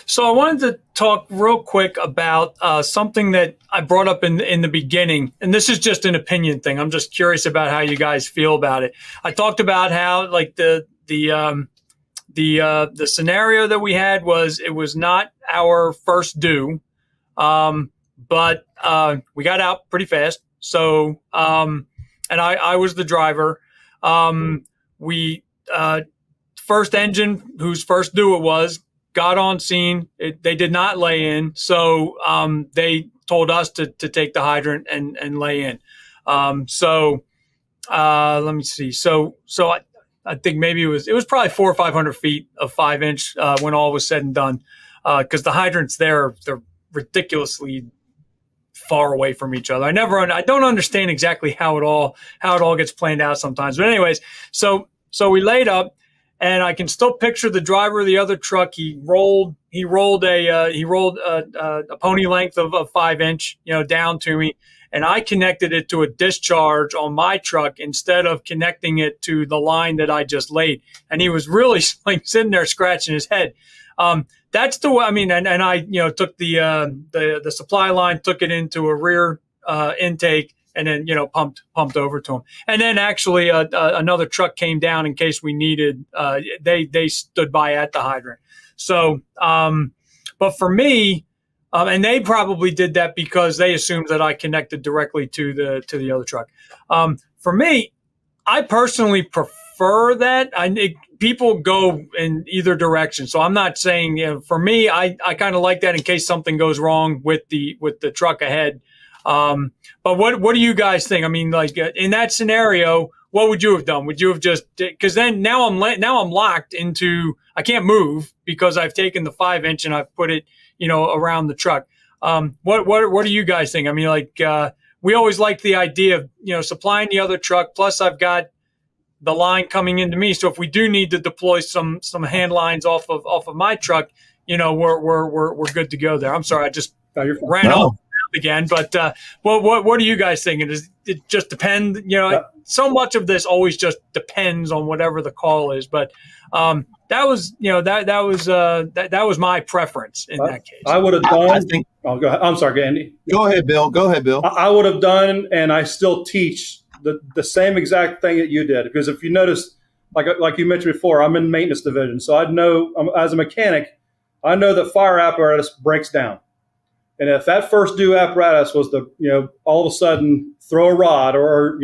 So I wanted to talk real quick about something that I brought up in the beginning, and this is just an opinion thing. I'm just curious about how you guys feel about it. I talked about how, like, the scenario that we had was, it was not our first due, but we got out pretty fast. So and I was the driver. We first engine, whose first due it was, got on scene. They did not lay in. So they told us to take the hydrant and lay in. Let me see. So I think maybe it was probably 400 or 500 feet of 5-inch when all was said and done. Because the hydrants they're ridiculously far away from each other. I don't understand exactly how it all gets planned out sometimes. But anyways, so we laid up. And I can still picture the driver of the other truck. He rolled a pony length of 5-inch, down to me, and I connected it to a discharge on my truck instead of connecting it to the line that I just laid. And he was really like sitting there scratching his head. That's the way. I mean, and I took the supply line, took it into a rear intake, and then, pumped over to him. And then actually another truck came down in case we needed, they stood by at the hydrant. So, but for me, and they probably did that because they assumed that I connected directly to the other truck. For me, I personally prefer that. People go in either direction. So I'm not saying, for me, I kind of like that in case something goes wrong with the truck ahead. But what do you guys think? I mean, like in that scenario, what would you have done? Would you have just, because then now I'm locked into, I can't move because I've taken the 5-inch and I've put it, around the truck. What do you guys think? I mean, like, we always like the idea of, supplying the other truck. Plus I've got the line coming into me. So if we do need to deploy some hand lines off of my truck, we're good to go there. I'm sorry. I just ran off again, but what are you guys thinking? Does it just depend? So much of this always just depends on whatever the call is. But that was that was my preference in that case. I would have done. I think. Oh, go ahead. I'm sorry, Andy. Go ahead, Bill. I would have done, and I still teach the same exact thing that you did, because if you notice, like you mentioned before, I'm in maintenance division, so I know as a mechanic, I know that fire apparatus breaks down. And if that first due apparatus was all of a sudden throw a rod or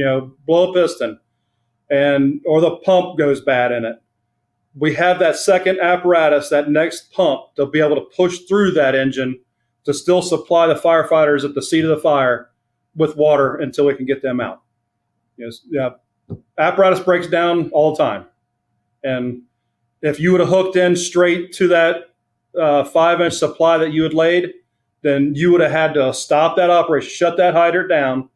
blow a piston, or the pump goes bad in it, we have that second apparatus, that next pump, to be able to push through that engine to still supply the firefighters at the seat of the fire with water until we can get them out. Yes, yeah. Apparatus breaks down all the time. And if you would have hooked in straight to that 5-inch supply that you had laid, then you would have had to stop that operation, shut that hydrant down,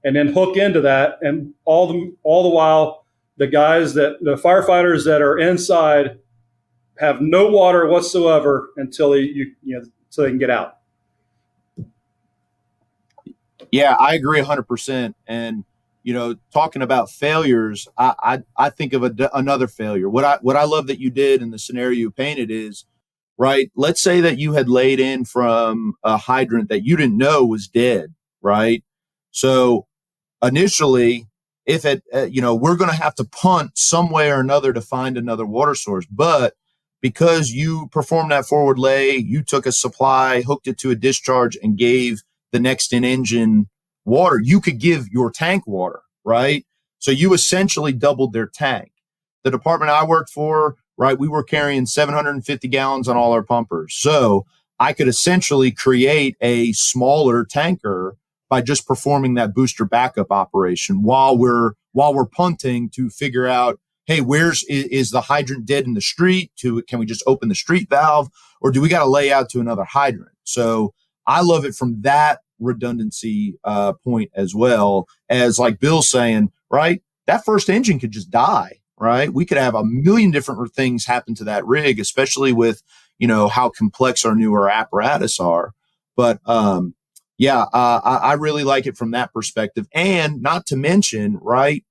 and then hook into that. And all the while, the firefighters that are inside have no water whatsoever until so they can get out. Yeah, I agree 100%. And talking about failures, I think of another failure. What I love that you did in the scenario you painted is, right, let's say that you had laid in from a hydrant that you didn't know was dead, right? So initially, if we're going to have to punt some way or another to find another water source, but because you performed that forward lay, you took a supply, hooked it to a discharge, and gave the next in engine water, you could give your tank water, right? So you essentially doubled their tank. The department I worked for, right, we were carrying 750 gallons on all our pumpers. So I could essentially create a smaller tanker by just performing that booster backup operation while we're punting to figure out, hey, is the hydrant dead in the street? Can we just open the street valve, or do we got to lay out to another hydrant? So I love it from that redundancy point, as well as, like Bill's saying, right, that first engine could just die, right? We could have a million different things happen to that rig, especially with, how complex our newer apparatus are. But I really like it from that perspective. And not to mention, right,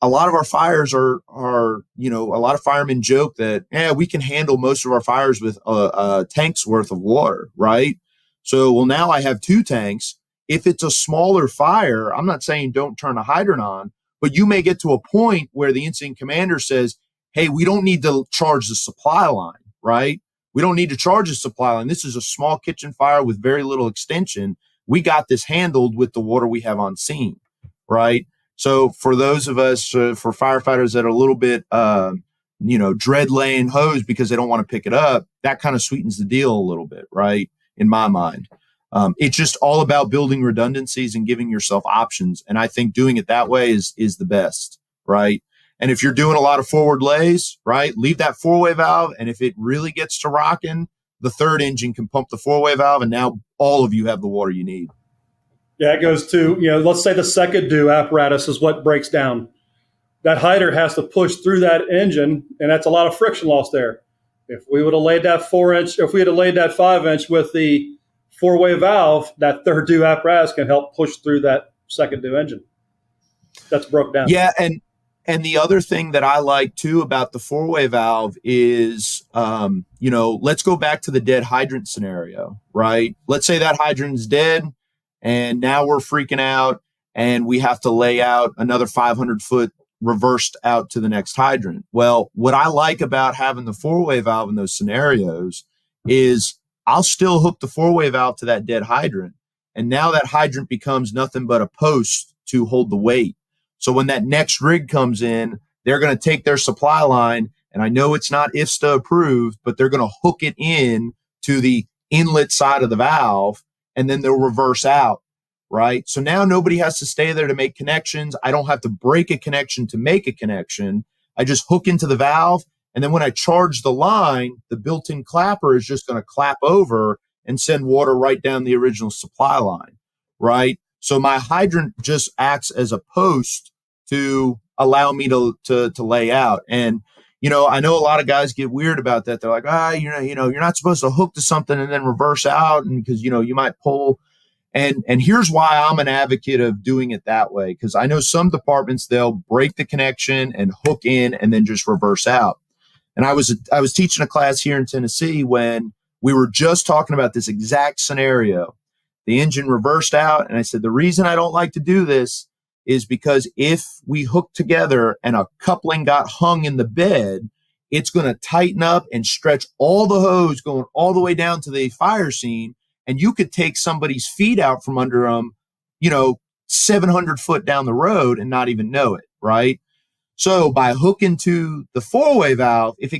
a lot of our fires are a lot of firemen joke that, we can handle most of our fires with a tank's worth of water, right? So, well, now I have 2 tanks. If it's a smaller fire, I'm not saying don't turn a hydrant on, but you may get to a point where the incident commander says, hey, we don't need to charge the supply line, right? We don't need to charge the supply line. This is a small kitchen fire with very little extension. We got this handled with the water we have on scene, right? So for those of us, for firefighters that are a little bit, dread laying hose because they don't want to pick it up, that kind of sweetens the deal a little bit, right? In my mind, it's just all about building redundancies and giving yourself options. And I think doing it that way is the best, right? And if you're doing a lot of forward lays, right, leave that 4-way valve. And if it really gets to rocking, the third engine can pump the 4-way valve, and now all of you have the water you need. Yeah, it goes to, let's say the second due apparatus is what breaks down. That hydrant has to push through that engine, and that's a lot of friction loss there. If we would have laid that 4-inch, if we had laid that 5-inch with the 4-way valve, that third due apparatus can help push through that second due engine that's broke down. Yeah, and the other thing that I like too about the 4-way valve is, let's go back to the dead hydrant scenario, right? Let's say that hydrant's dead, and now we're freaking out, and we have to lay out another 500 foot reversed out to the next hydrant. Well, what I like about having the 4-way valve in those scenarios is I'll still hook the 4-way valve to that dead hydrant. And now that hydrant becomes nothing but a post to hold the weight. So when that next rig comes in, they're going to take their supply line, and I know it's not IFSTA approved, but they're going to hook it in to the inlet side of the valve, and then they'll reverse out. Right. So now nobody has to stay there to make connections. I don't have to break a connection to make a connection. I just hook into the valve. And then when I charge the line, the built-in clapper is just going to clap over and send water right down the original supply line. Right. So my hydrant just acts as a post to allow me to lay out. And, I know a lot of guys get weird about that. They're like, you're not supposed to hook to something and then reverse out. And because, you might pull. And here's why I'm an advocate of doing it that way, because I know some departments, they'll break the connection and hook in and then just reverse out. And I was teaching a class here in Tennessee when we were just talking about this exact scenario. The engine reversed out, and I said, the reason I don't like to do this is because if we hook together and a coupling got hung in the bed, it's going to tighten up and stretch all the hose going all the way down to the fire scene. And you could take somebody's feet out from under them, 700 foot down the road and not even know it, right? So by hooking to the 4-way valve, if it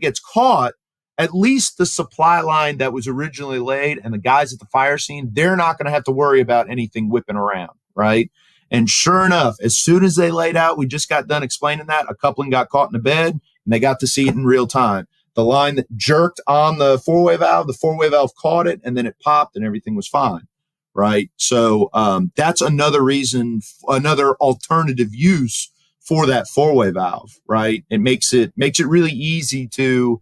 gets caught, at least the supply line that was originally laid and the guys at the fire scene, they're not going to have to worry about anything whipping around, right? And sure enough, as soon as they laid out, we just got done explaining that, a coupling got caught in the bed, and they got to see it in real time. The line that jerked on the four-way valve caught it, and then it popped, and everything was fine, right? So that's another reason, another alternative use for that four-way valve, right? It makes it really easy to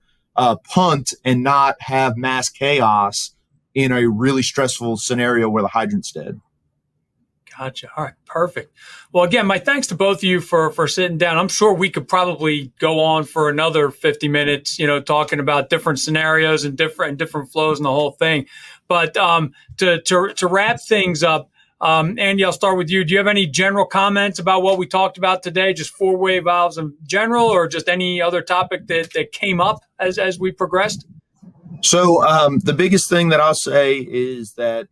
punt and not have mass chaos in a really stressful scenario where the hydrant's dead. Gotcha. All right. Perfect. Well, again, my thanks to both of you for sitting down. I'm sure we could probably go on for another 50 minutes, talking about different scenarios and different flows and the whole thing. But to wrap things up, Andy, I'll start with you. Do you have any general comments about what we talked about today, just four-way valves in general, or just any other topic that came up as we progressed? So the biggest thing that I'll say is that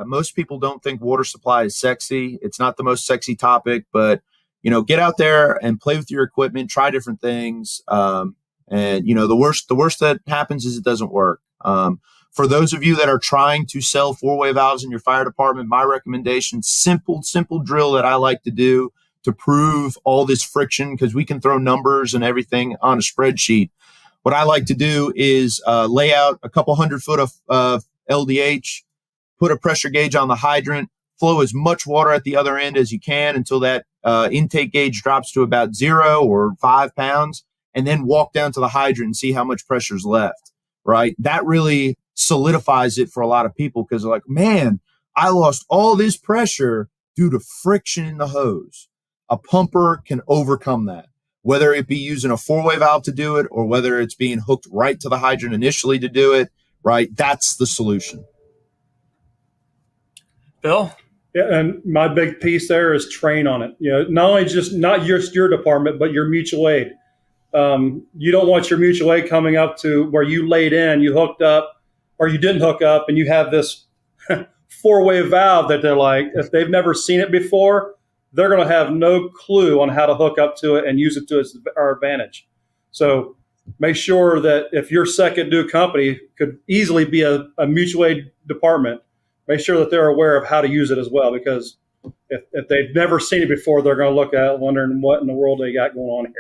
most people don't think water supply is sexy. It's not the most sexy topic, but, get out there and play with your equipment, try different things. And, the worst that happens is it doesn't work. For those of you that are trying to sell four-way valves in your fire department, my recommendation, simple drill that I like to do to prove all this friction, because we can throw numbers and everything on a spreadsheet. What I like to do is lay out a couple 100 foot of LDH, put a pressure gauge on the hydrant, flow as much water at the other end as you can until that intake gauge drops to about 0 or 5 pounds, and then walk down to the hydrant and see how much pressure is left, right? That really solidifies it for a lot of people, because they're like, man, I lost all this pressure due to friction in the hose. A pumper can overcome that, whether it be using a four-way valve to do it or whether it's being hooked right to the hydrant initially to do it, right? That's the solution. Bill? Yeah, and my big piece there is train on it. Not only just not your department, but your mutual aid. You don't want your mutual aid coming up to where you laid in, you hooked up, or you didn't hook up, and you have this four-way valve that they're like, if they've never seen it before, they're going to have no clue on how to hook up to it and use it to our advantage. So make sure that if your second due company could easily be a mutual aid department, make sure that they're aware of how to use it as well, because if they've never seen it before, they're going to look at it wondering what in the world they got going on here.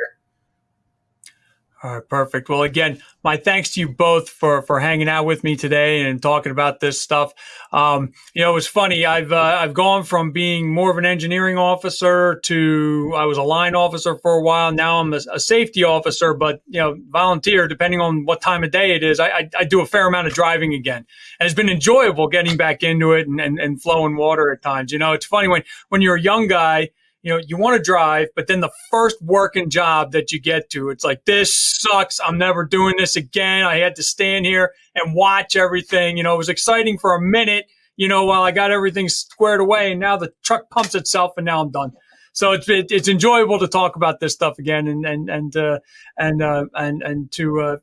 All right, perfect. Well, again, my thanks to you both for hanging out with me today and talking about this stuff. It was funny. I've gone from being more of an engineering officer to I was a line officer for a while. Now I'm a safety officer, but volunteer depending on what time of day it is. I do a fair amount of driving again, and it's been enjoyable getting back into it and flowing water at times. It's funny when you're a young guy. You want to drive, but then the first working job that you get to, it's like, this sucks. I'm never doing this again. I had to stand here and watch everything. It was exciting for a minute, while I got everything squared away, and now the truck pumps itself and now I'm done. So it's enjoyable to talk about this stuff again and to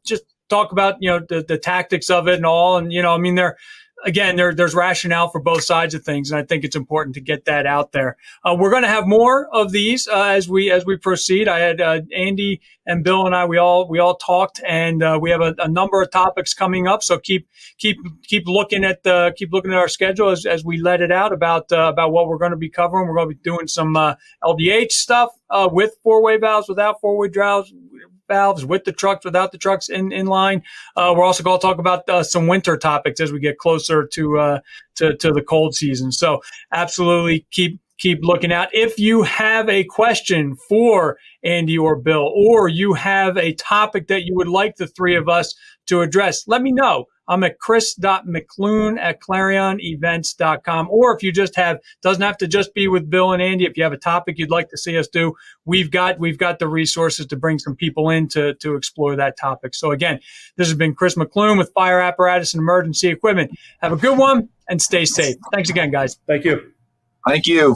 just talk about, the tactics of it and all. And, there's rationale for both sides of things, and I think it's important to get that out there. We're going to have more of these as we proceed. I had Andy and Bill and I we all talked, and we have a number of topics coming up. So keep looking at our schedule as we let it out about what we're going to be covering. We're going to be doing some LDH stuff with four-way valves, without four-way valves, with the trucks, without the trucks in line. We're also going to talk about some winter topics as we get closer to the cold season. So absolutely keep looking out. If you have a question for Andy or Bill, or you have a topic that you would like the three of us to address, let me know. I'm at chris.mcloone@clarionevents.com. Or if you just doesn't have to just be with Bill and Andy. If you have a topic you'd like to see us do, we've got the resources to bring some people in to explore that topic. So again, this has been Chris Mc Loone with Fire Apparatus and Emergency Equipment. Have a good one and stay safe. Thanks again, guys. Thank you. Thank you.